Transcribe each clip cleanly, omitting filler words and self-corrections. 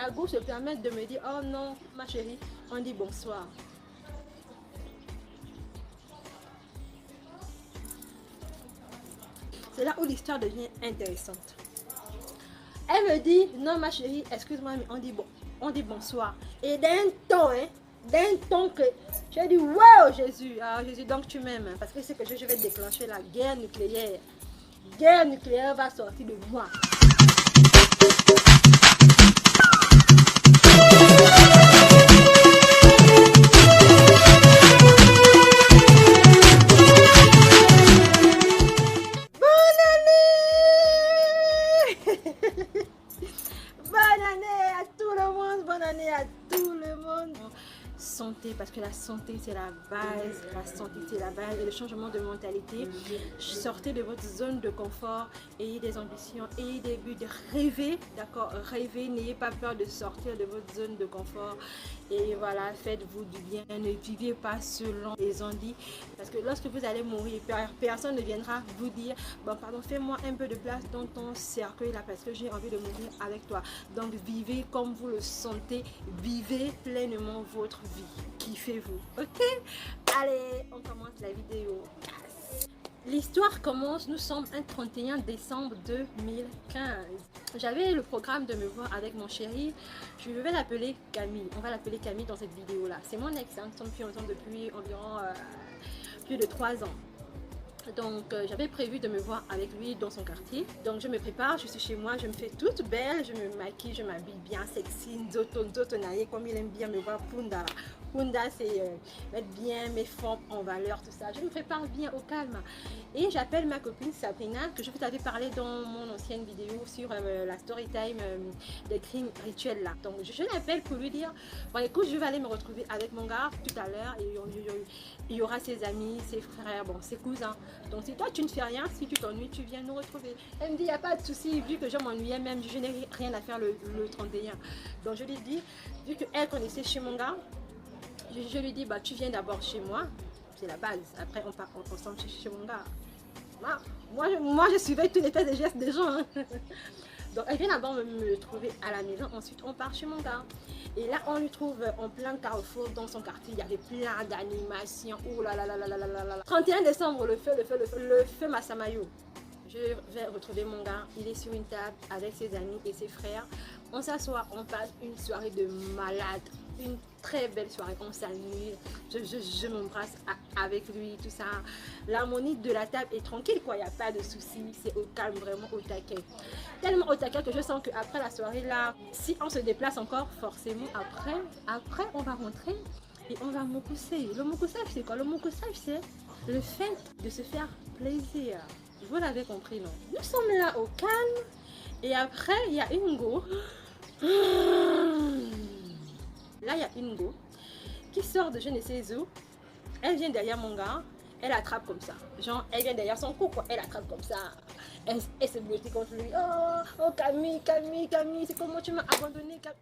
la go se permet de me dire, oh non, ma chérie, on dit bonsoir. C'est là où l'histoire devient intéressante. Elle me dit, non ma chérie, excuse-moi, mais on dit bonsoir. Et d'un ton que j'ai dit, wow Jésus, ah Jésus, donc tu m'aimes, parce que c'est que je vais déclencher la guerre nucléaire. Guerre nucléaire va sortir de moi. Santé, parce que la santé c'est la base, et le changement de mentalité. Sortez de votre zone de confort, ayez des ambitions, ayez des buts, rêvez, d'accord, rêvez, n'ayez pas peur de sortir de votre zone de confort et voilà, faites-vous du bien, ne vivez pas selon les ondits, parce que lorsque vous allez mourir, personne ne viendra vous dire, bon pardon, fais-moi un peu de place dans ton cercueil là parce que j'ai envie de mourir avec toi. Donc vivez comme vous le sentez, vivez pleinement votre vie. Kiffez-vous, ok? Allez, on commence la vidéo. L'histoire commence, nous sommes un 31 décembre 2015. J'avais le programme de me voir avec mon chéri. Je vais l'appeler Camille. On va l'appeler Camille dans cette vidéo là. C'est mon ex, hein. Nous sommes plus ensemble depuis environ plus de 3 ans. Donc j'avais prévu de me voir avec lui dans son quartier. Donc je me prépare, je suis chez moi, je me fais toute belle, je me maquille, je m'habille bien sexy, zotonaye comme il aime bien me voir, Punda. Punda c'est mettre bien mes formes en valeur, tout ça. Je me prépare bien au calme. Et j'appelle ma copine Sabrina, que je vous avais parlé dans mon ancienne vidéo sur la story time des crimes rituels là. Donc je l'appelle pour lui dire, bon écoute, je vais aller me retrouver avec mon gars tout à l'heure et il y aura ses amis, ses frères, bon ses cousins. Donc si toi tu ne fais rien, si tu t'ennuies, tu viens nous retrouver. Elle me dit, il n'y a pas de souci, vu que je m'ennuyais même, je n'ai rien à faire le 31. Donc je lui dis, vu qu'elle connaissait chez mon gars, je lui dis, bah tu viens d'abord chez moi, c'est la base. Après on part ensemble chez mon gars. Moi je suivais tous les faits et gestes des gens. Hein. Donc elle vient d'abord me trouver à la maison, ensuite on part chez mon gars. Et là on lui trouve en plein carrefour dans son quartier, il y avait plein d'animations. Oh là là là là là là là. 31 décembre, le feu Massamayo. Je vais retrouver mon gars, il est sur une table avec ses amis et ses frères. On s'assoit, on passe une soirée de malade, une très belle soirée, on s'amuse, je m'embrasse avec lui, tout ça. L'harmonie de la table est tranquille, quoi, il n'y a pas de soucis, c'est au calme, vraiment au taquet. Tellement au taquet que je sens qu'après la soirée là, si on se déplace encore, forcément après on va rentrer et on va mokousser. Le mokoussage c'est quoi? Le mokoussage c'est le fait de se faire plaisir. Vous l'avez compris, non? Nous sommes là au calme et après il y a une go. Là il y a une go qui sort de je ne sais où. Elle vient derrière mon gars, elle attrape comme ça. Genre elle vient derrière son cou quoi, elle attrape comme ça. Elle se blottit contre lui. Oh Camille, Camille, Camille, c'est comment tu m'as abandonné Camille.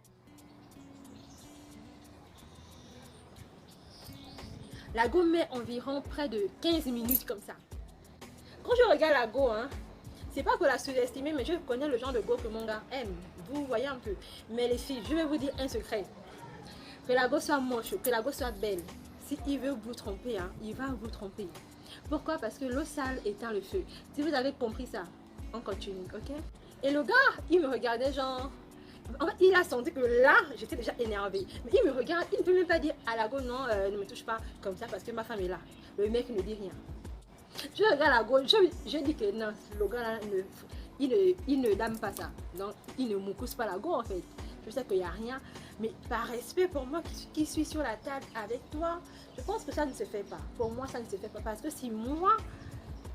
La go met environ près de 15 minutes comme ça. Quand je regarde la go, hein, c'est pas pour la sous-estimer, mais je connais le genre de go que mon gars aime. Vous voyez un peu. Mais les filles, je vais vous dire un secret. Que la go soit moche, que la go soit belle. S'il veut vous tromper, hein, il va vous tromper. Pourquoi? Parce que l'eau sale éteint le feu. Si vous avez compris ça, on continue, ok? Et le gars, il me regardait genre... En fait, il a senti que là, j'étais déjà énervée. Mais il me regarde, il ne peut même pas dire à la go, non, ne me touche pas comme ça parce que ma femme est là. Le mec ne dit rien. Je regarde la go, je dis que non, le gars là, il ne dame pas ça. Donc, il ne me cousse pas la go en fait. Je sais qu'il n'y a rien. Mais par respect pour moi qui suis sur la table avec toi, je pense que ça ne se fait pas. Pour moi, ça ne se fait pas. Parce que si moi,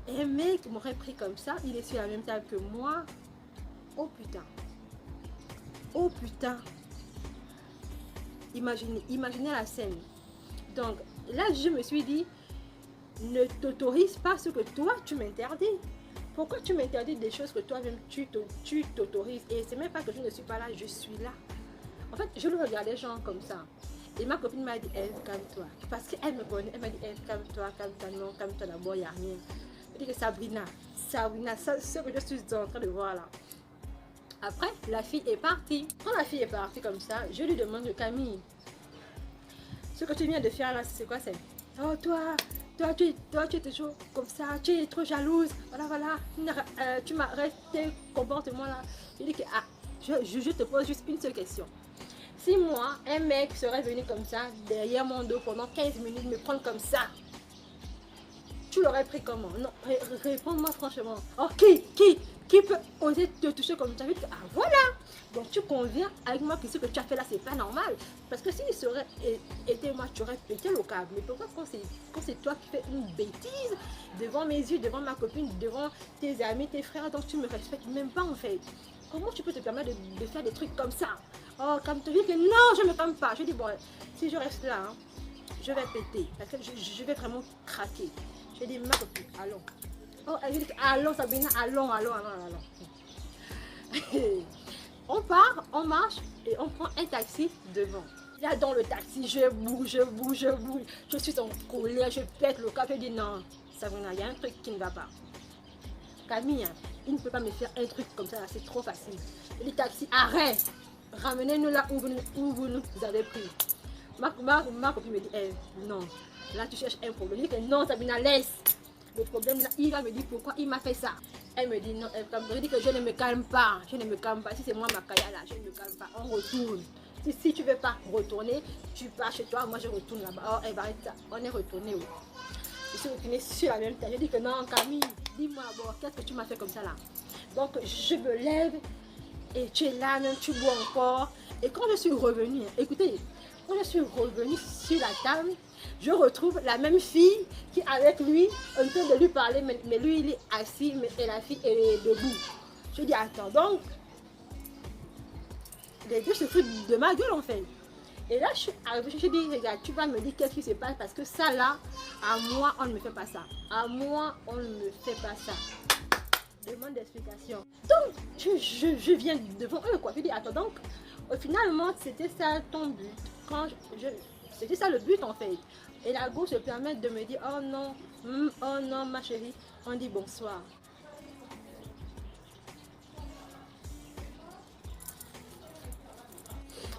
un mec m'aurait pris comme ça, il est sur la même table que moi, oh putain. Oh putain. Imaginez la scène. Donc là, je me suis dit, ne t'autorise pas ce que toi, tu m'interdis. Pourquoi tu m'interdis des choses que toi-même, tu t'autorises? Et c'est même pas que je ne suis pas là, je suis là. En fait, je le regardais genre comme ça. Et ma copine m'a dit, calme-toi. Parce qu'elle me connaît, elle m'a dit, calme-toi, non, calme-toi d'abord, il n'y a rien. Je dis que Sabrina, ce que je suis en train de voir là. Après, la fille est partie. Quand la fille est partie comme ça, je lui demande de Camille, ce que tu viens de faire là, c'est quoi c'est? Oh tu es toujours comme ça, tu es trop jalouse, voilà, tu m'arrêtes tes comportements là. Je dis que, je te pose juste une seule question. Si moi, un mec serait venu comme ça, derrière mon dos pendant 15 minutes, me prendre comme ça, tu l'aurais pris comment? Non, réponds-moi franchement. Oh, qui peut oser te toucher comme ça? Ah voilà! Donc tu conviens avec moi que ce que tu as fait là, c'est pas normal. Parce que s'il serait été moi, tu aurais pété le câble. Mais pourquoi quand c'est toi qui fais une bêtise devant mes yeux, devant ma copine, devant tes amis, tes frères, donc tu me respectes même pas en fait? Comment tu peux te permettre de faire des trucs comme ça? Oh, comme tu dis que non, je me calme pas. Je dis bon, si je reste là, hein, je vais péter. Parce que je vais vraiment craquer. Je dis ma copine, allons. Oh, je dis allons Sabina, allons. On part, on marche et on prend un taxi devant. Là dans le taxi, je bouge. Je suis en colère, je pète le cap. Je dis non, Sabina, il y a un truc qui ne va pas. Camille, il ne peut pas me faire un truc comme ça, c'est trop facile. Je dis taxi, arrête, ramenez-nous là où vous nous avez pris. Ma copine me dit, non, là tu cherches un problème. Je dis que non, Sabina, laisse. Le problème là, il va me dire pourquoi il m'a fait ça. Elle me dit non, je dis que je ne me calme pas. Si c'est moi ma Kaya là, je ne me calme pas. On retourne. Si tu ne veux pas retourner, tu pars chez toi, moi je retourne là-bas. Oh, elle va arrêter ça. On est retourné. Je suis retournée sur la même table. Je dis que non, Camille, dis-moi bon, qu'est-ce que tu m'as fait comme ça là? Donc je me lève et tu es là, même tu bois encore. Et quand je suis revenue, écoutez, quand je suis revenue sur la table, je retrouve la même fille qui est avec lui, en train de lui parler, mais lui il est assis et la fille est debout. Je dis attends, donc les deux se foutent de ma gueule en fait. Et là je suis arrivée, je dis regarde, tu vas me dire qu'est-ce qui se passe parce que ça là, à moi on ne me fait pas ça. À moi on ne me fait pas ça. Demande d'explication. Donc je viens devant eux quoi. Je dis attends donc, finalement c'était ça ton but. C'était ça le but en fait. Et la go se permet de me dire oh non ma chérie, on dit bonsoir.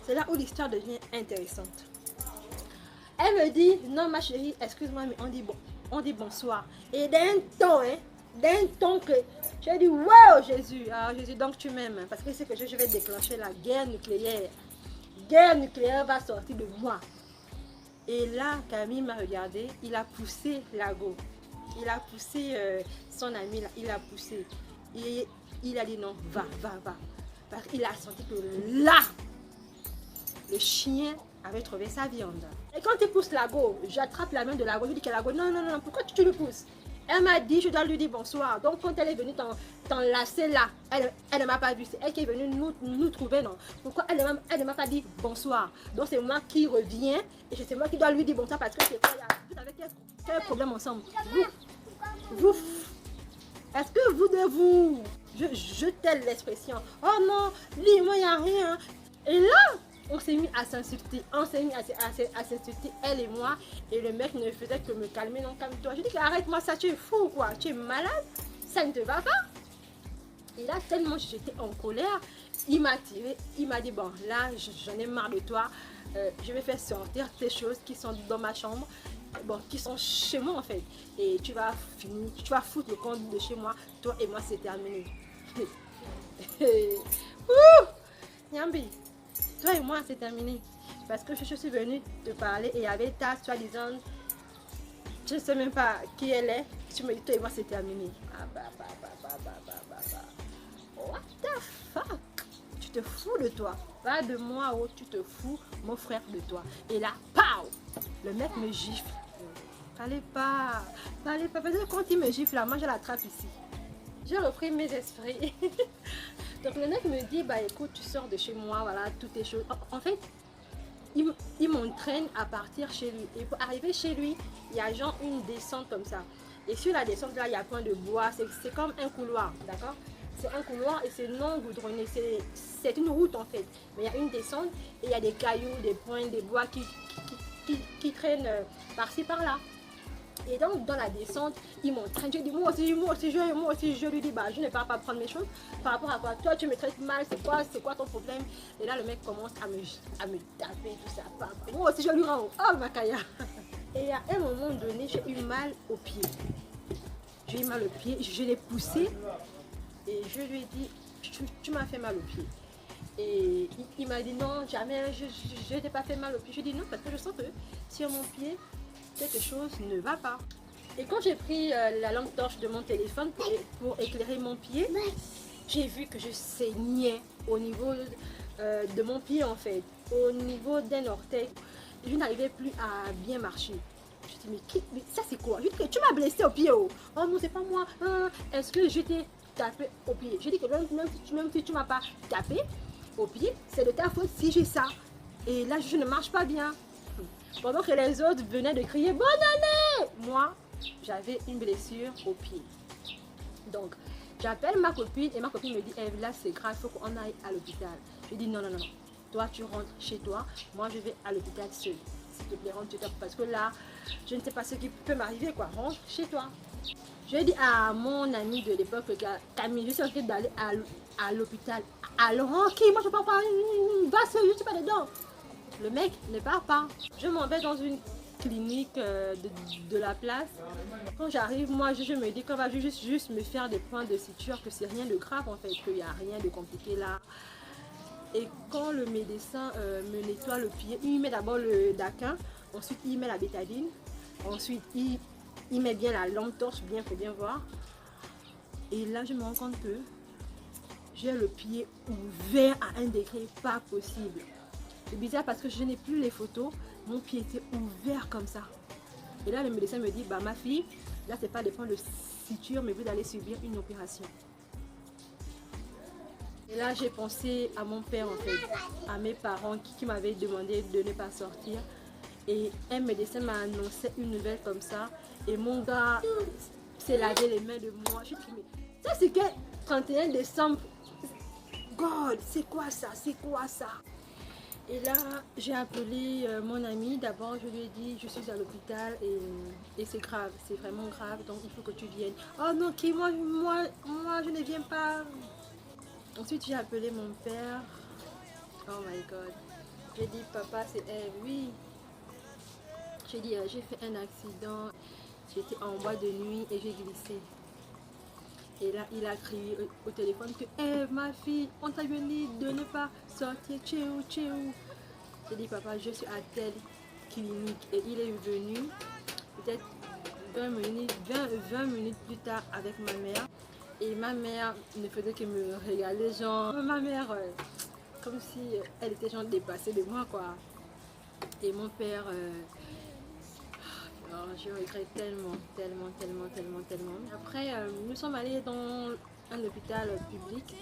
C'est là où l'histoire devient intéressante. Elle me dit non ma chérie, excuse-moi mais on dit bonsoir. Et d'un ton que j'ai dit wow Jésus, Jésus donc tu m'aimes parce que c'est que je vais déclencher la guerre nucléaire. Guerre nucléaire va sortir de moi. Et là, Camille m'a regardé, il a poussé Lago. Il a poussé son ami, là, il a poussé. Et il a dit non, va. Parce qu'il a senti que là, le chien avait trouvé sa viande. Et quand il pousse Lago, j'attrape la main de Lago, je dis que Lago, non, pourquoi tu le pousses? Elle m'a dit, je dois lui dire bonsoir. Donc quand elle est venue t'enlacer là, elle ne m'a pas vu. C'est elle qui est venue nous trouver, non? Pourquoi elle ne m'a pas dit bonsoir? Donc c'est moi qui reviens et c'est moi qui dois lui dire bonsoir parce que c'est quoi? Vous avez quel problème ensemble? Vous est-ce que vous de vous, je telle l'expression, oh non, lui, moi, il n'y a rien. Et là, on s'est mis à s'insulter, à s'insulter, elle et moi, et le mec ne faisait que me calmer, non, calme-toi. Je dis arrête-moi ça, tu es fou quoi, tu es malade, ça ne te va pas. Et là, tellement j'étais en colère, il m'a tiré, il m'a dit bon, là, j'en ai marre de toi, je vais faire sortir tes choses qui sont dans ma chambre, bon, qui sont chez moi en fait, et tu vas foutre le compte de chez moi, toi et moi c'est terminé. Nyambi, toi et moi c'est terminé parce que je suis venue te parler et avec ta soi-disant, je ne sais même pas qui elle est, tu me dis toi et moi c'est terminé. What the fuck? Tu te fous de toi, pas de moi, oh, tu te fous mon frère de toi. Et là, pow, le mec me gifle. Parlez pas, parce que quand il me gifle là, moi je l'attrape ici. J'ai repris mes esprits. Donc le mec me dit, bah écoute, tu sors de chez moi, voilà, toutes tes choses. En fait, il m'entraîne à partir chez lui. Et pour arriver chez lui, il y a genre une descente comme ça. Et sur la descente là, il y a plein de bois, c'est comme un couloir, d'accord? C'est un couloir et c'est non goudronné, c'est une route en fait. Mais il y a une descente et il y a des cailloux, des points, des bois qui traînent par-ci par-là. Et donc dans la descente, il m'entraîne. Je dis moi aussi, je lui dis bah je ne pars pas prendre mes choses. Par rapport à quoi? Toi tu me traites mal, c'est quoi ton problème? Et là le mec commence à me taper tout ça. Moi aussi je lui rends. Oh Makaya. Et à un moment donné, j'ai eu mal au pied. J'ai eu mal au pied, je l'ai poussé et je lui ai dit tu m'as fait mal au pied. Et il m'a dit non, jamais, je n'ai pas fait mal au pied. Je dis non, parce que je sens que sur mon pied, quelque chose ne va pas. Et quand j'ai pris la lampe torche de mon téléphone pour éclairer mon pied, j'ai vu que je saignais au niveau de mon pied en fait, au niveau d'un orteil. Je n'arrivais plus à bien marcher. Je dis mais ça c'est quoi? Je dis que tu m'as blessé au pied. Oh non, c'est pas moi. Est-ce que je t'ai tapé au pied? Je dis que même si tu ne m'as pas tapé au pied, c'est de ta faute si j'ai ça. Et là je ne marche pas bien. Pendant que les autres venaient de crier bonne année, moi j'avais une blessure au pied. Donc j'appelle ma copine et ma copine me dit Eve, là c'est grave, il faut qu'on aille à l'hôpital. Je dis non, toi tu rentres chez toi, moi je vais à l'hôpital seule. S'il te plaît, rentre chez toi parce que là je ne sais pas ce qui peut m'arriver quoi, rentre chez toi. Je dis à mon ami de l'époque, Camille, je suis en train d'aller à l'hôpital. Alors ok, moi je ne pars pas, va seul, je ne suis pas dedans. Le mec ne part pas. Je m'en vais dans une clinique de la place. Quand j'arrive, moi je me dis qu'on va juste me faire des points de suture, que c'est rien de grave en fait, qu'il n'y a rien de compliqué là. Et quand le médecin me nettoie le pied, il met d'abord le daquin, ensuite il met la bétadine, ensuite il met bien la lampe torche, bien pour bien voir. Et là je me rends compte que j'ai le pied ouvert à un degré pas possible. C'est bizarre parce que je n'ai plus les photos, mon pied était ouvert comme ça. Et là le médecin me dit, bah ma fille, là c'est pas des points de suture, mais vous allez subir une opération. Et là j'ai pensé à mon père en fait, à mes parents qui m'avaient demandé de ne pas sortir. Et un médecin m'a annoncé une nouvelle comme ça. Et mon gars s'est lavé les mains de moi. Je suis dit, mais ça c'est que 31 décembre. God, c'est quoi ça? C'est quoi ça? Et là, j'ai appelé mon ami. D'abord, je lui ai dit, je suis à l'hôpital et c'est grave, c'est vraiment grave, donc il faut que tu viennes. Oh non, ok, moi, je ne viens pas. Ensuite, j'ai appelé mon père. Oh my God. J'ai dit, papa, c'est elle. Oui. J'ai dit, j'ai fait un accident. J'étais en boîte de nuit et j'ai glissé. Et là, il a crié au téléphone que ma fille, on t'a dit de ne pas sortir. Tu es où? J'ai dit, papa, je suis à telle clinique. Et il est venu peut-être 20 minutes plus tard avec ma mère. Et ma mère ne faisait que me regarder, genre, ma mère, comme si elle était genre dépassée de moi, quoi. Et mon père, je regrette tellement. Après, nous sommes allés dans un hôpital public,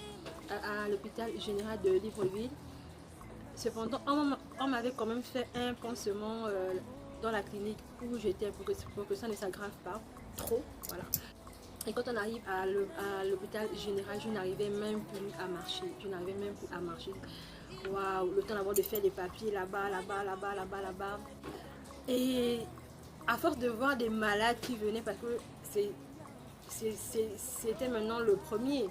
à l'hôpital général de Libreville. Cependant, on m'avait quand même fait un pansement dans la clinique où j'étais pour que ça ne s'aggrave pas trop. Voilà. Et quand on arrive à l'hôpital général, je n'arrivais même plus à marcher. Waouh, le temps d'avoir de faire des papiers là-bas. Et à force de voir des malades qui venaient, parce que c'était maintenant le premier.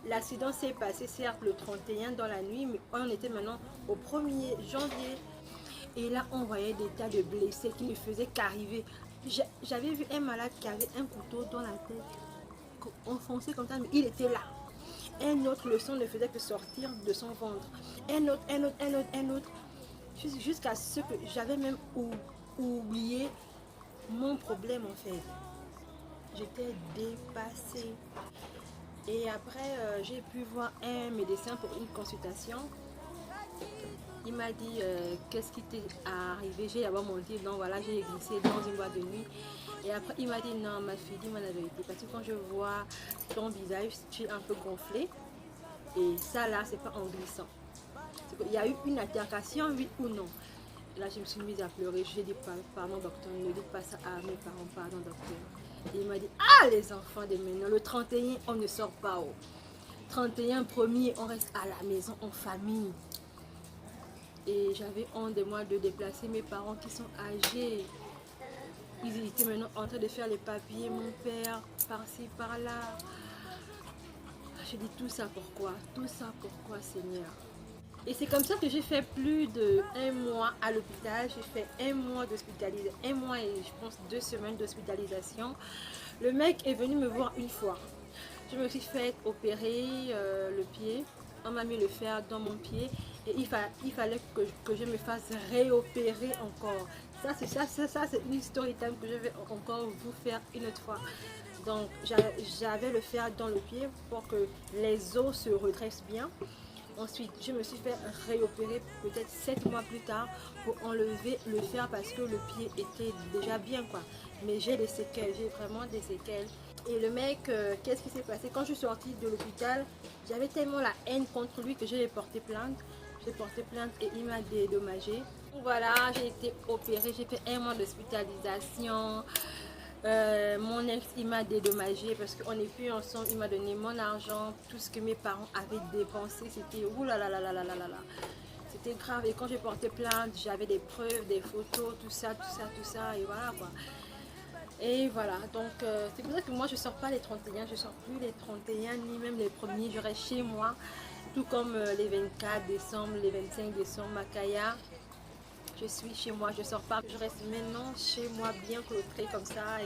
L'accident s'est passé certes le 31 dans la nuit, mais on était maintenant au 1er janvier. Et là, on voyait des tas de blessés qui ne faisaient qu'arriver. J'avais vu un malade qui avait un couteau dans la tête, enfoncé comme ça, mais il était là. Un autre, le sang ne faisait que sortir de son ventre. Un autre. Jusqu'à ce que j'avais même oublié mon problème en fait. J'étais dépassée. Et après, j'ai pu voir un médecin pour une consultation. Il m'a dit qu'est-ce qui t'est arrivé. J'ai d'abord monté, donc voilà, j'ai glissé dans une boîte de nuit. Et après, il m'a dit non, ma fille, dis-moi la vérité. Parce que quand je vois ton visage, tu es un peu gonflé. Et ça là, c'est pas en glissant. Il y a eu une altercation, oui ou non. Et là, je me suis mise à pleurer. J'ai dit pardon, docteur, ne dites pas ça à mes parents, pardon, docteur. Et il m'a dit, ah les enfants de maintenant, le 31, on ne sort pas. 31 premier, on reste à la maison en famille. Et j'avais honte de moi de déplacer mes parents qui sont âgés. Ils étaient maintenant en train de faire les papiers, mon père, par-ci, par-là. Je dis tout ça pourquoi? Tout ça pourquoi, Seigneur? Et c'est comme ça que j'ai fait plus de 1 mois à l'hôpital. J'ai fait 1 mois d'hospitalisation, 1 mois et je pense 2 semaines d'hospitalisation. Le mec est venu me voir une fois. Je me suis fait opérer le pied. On m'a mis le fer dans mon pied et il fallait que je me fasse réopérer encore. Ça c'est une story time que je vais encore vous faire une autre fois. Donc j'avais le fer dans le pied pour que les os se redressent bien. Ensuite, je me suis fait réopérer peut-être 7 mois plus tard pour enlever le fer parce que le pied était déjà bien quoi. Mais j'ai des séquelles, j'ai vraiment des séquelles. Et le mec, qu'est-ce qui s'est passé? Quand je suis sortie de l'hôpital, j'avais tellement la haine contre lui que j'ai porté plainte. J'ai porté plainte et il m'a dédommagé. Voilà, j'ai été opérée, j'ai fait 1 mois d'hospitalisation. Mon ex il m'a dédommagé parce qu'on n'est plus ensemble. Il m'a donné mon argent, tout ce que mes parents avaient dépensé, c'était oulalalala. C'était grave. Et quand j'ai porté plainte, j'avais des preuves, des photos, tout ça, et voilà quoi. Et voilà, donc c'est pour ça que moi je sors pas les 31, je sors plus les 31 ni même les premiers, je reste chez moi, tout comme les 24 décembre, les 25 décembre, Makaya. Je suis chez moi, je sors pas, je reste maintenant chez moi bien clôturée comme ça.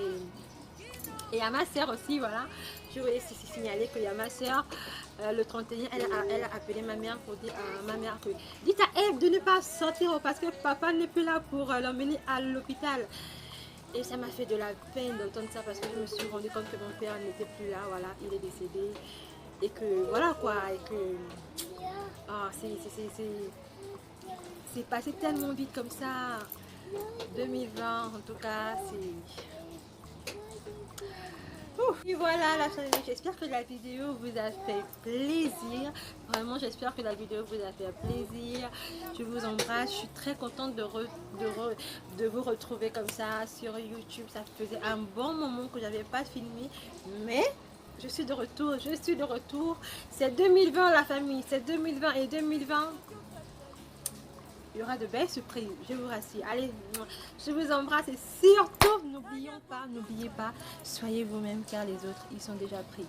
Et à ma soeur aussi, voilà, je voulais signaler qu'il y a ma soeur, le 31, elle a appelé ma mère pour dire à ma mère que dites à Eve de ne pas sortir parce que papa n'est plus là pour l'emmener à l'hôpital. Et ça m'a fait de la peine d'entendre ça parce que je me suis rendu compte que mon père n'était plus là, voilà, il est décédé. Et que voilà quoi, et que c'est passé tellement vite comme ça. 2020 en tout cas, c'est... Et voilà la famille, j'espère que la vidéo vous a fait plaisir. Vraiment j'espère que la vidéo vous a fait plaisir. Je vous embrasse, je suis très contente de vous retrouver comme ça sur YouTube. Ça faisait un bon moment que j'avais pas filmé, mais je suis de retour, c'est 2020 la famille, c'est 2020 et 2020 il y aura de belles surprises, je vous rassure. Allez, je vous embrasse et surtout, n'oubliez pas, soyez vous-même car les autres, ils sont déjà pris.